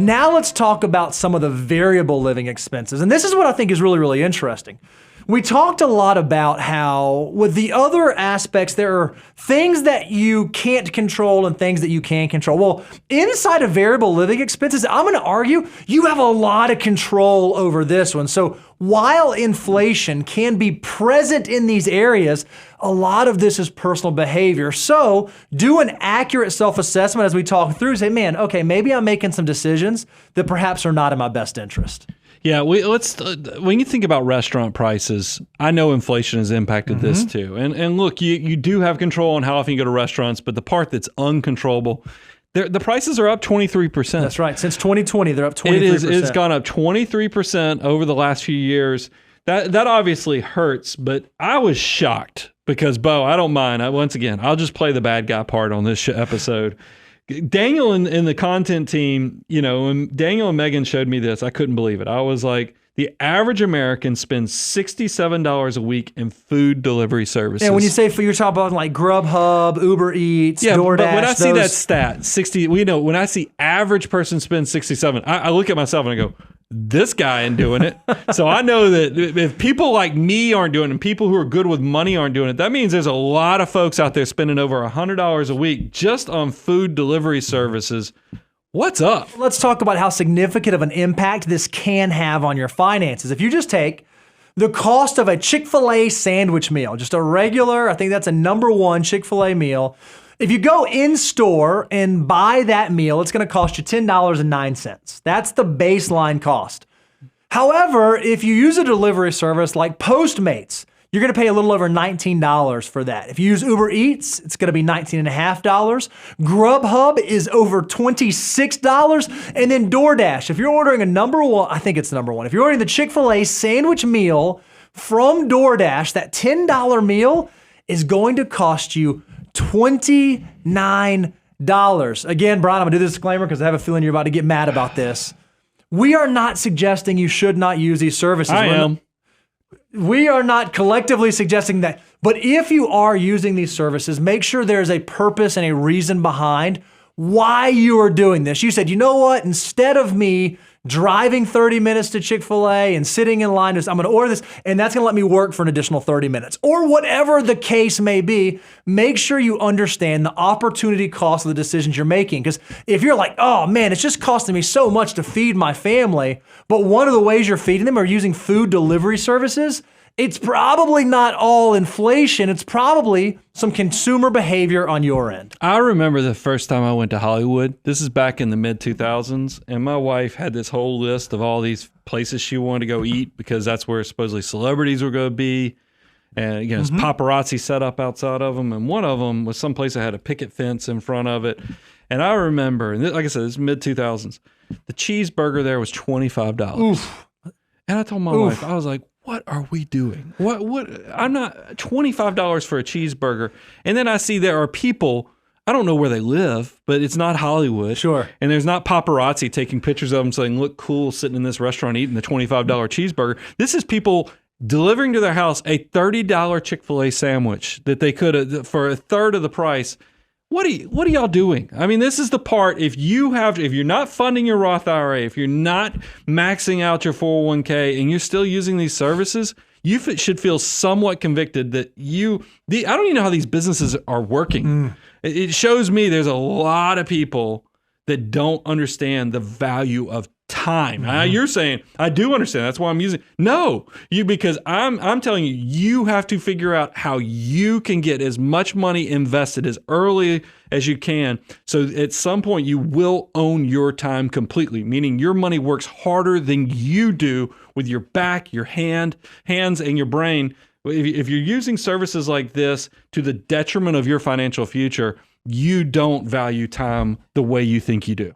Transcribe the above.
Now let's talk about some of the variable living expenses. And this is what I think is really, really interesting. We talked a lot about how with the other aspects, there are things that you can't control and things that you can control. Well, inside of variable living expenses, I'm going to argue you have a lot of control over this one. So while inflation can be present in these areas, a lot of this is personal behavior. So do an accurate self-assessment as we talk through. Say, man, okay, maybe I'm making some decisions that perhaps are not in my best interest. Yeah, when you think about restaurant prices, I know inflation has impacted this too. And look, you do have control on how often you go to restaurants, but the part that's uncontrollable, the prices are up 23%. That's right. Since 2020, they're up 23%. It's gone up 23% over the last few years. That obviously hurts, but I was shocked because, Bo, I don't mind. Once again, I'll just play the bad guy part on this episode. Daniel and the content team, when Daniel and Megan showed me this, I couldn't believe it. I was like, the average American spends $67 a week in food delivery services. And when you say food, you're talking about like Grubhub, Uber Eats, DoorDash. But when I see that stat, 60, when I see average person spend 67, I look at myself and I go, this guy ain't doing it. So I know that if people like me aren't doing it and people who are good with money aren't doing it, that means there's a lot of folks out there spending over $100 a week just on food delivery services. What's up? Let's talk about how significant of an impact this can have on your finances. If you just take the cost of a Chick-fil-A sandwich meal, just a regular, I think that's a number one Chick-fil-A meal. If you go in store and buy that meal, it's going to cost you $10.09. That's the baseline cost. However, if you use a delivery service like Postmates, you're going to pay a little over $19 for that. If you use Uber Eats, it's going to be $19.50. Grubhub is over $26. And then DoorDash, if you're ordering a number one, I think it's number one. If you're ordering the Chick-fil-A sandwich meal from DoorDash, that $10 meal is going to cost you $29. Again, Brian, I'm going to do this disclaimer because I have a feeling you're about to get mad about this. We are not suggesting you should not use these services. I am. We are not collectively suggesting that. But if you are using these services, make sure there's a purpose and a reason behind why you are doing this. You said, you know what? Instead of me driving 30 minutes to Chick-fil-A and sitting in line, I'm going to order this, and that's going to let me work for an additional 30 minutes. Or whatever the case may be, make sure you understand the opportunity cost of the decisions you're making. Because if you're like, oh man, it's just costing me so much to feed my family, but one of the ways you're feeding them are using food delivery services, it's probably not all inflation. It's probably some consumer behavior on your end. I remember the first time I went to Hollywood. This is back in the mid-2000s, and my wife had this whole list of all these places she wanted to go eat because that's where supposedly celebrities were going to be. And it's paparazzi set up outside of them. And one of them was someplace that had a picket fence in front of it. And I remember, and like I said, this is mid-2000s, the cheeseburger there was $25. Oof. And I told my wife, I was like, what are we doing? What? I'm not $25 for a cheeseburger. And then I see there are people, I don't know where they live, but it's not Hollywood. Sure. And there's not paparazzi taking pictures of them saying, look cool sitting in this restaurant eating the $25 cheeseburger. This is people delivering to their house a $30 Chick-fil-A sandwich that they could have for a third of the price. What are y'all doing? I mean, this is the part, if you're not funding your Roth IRA, if you're not maxing out your 401k and you're still using these services, you should feel somewhat convicted that I don't even know how these businesses are working. It shows me there's a lot of people that don't understand the value of time. You're saying, I do understand. That's why I'm using. No, because I'm telling you, you have to figure out how you can get as much money invested as early as you can. So at some point you will own your time completely, meaning your money works harder than you do with your back, your hands, and your brain. If you're using services like this to the detriment of your financial future, you don't value time the way you think you do.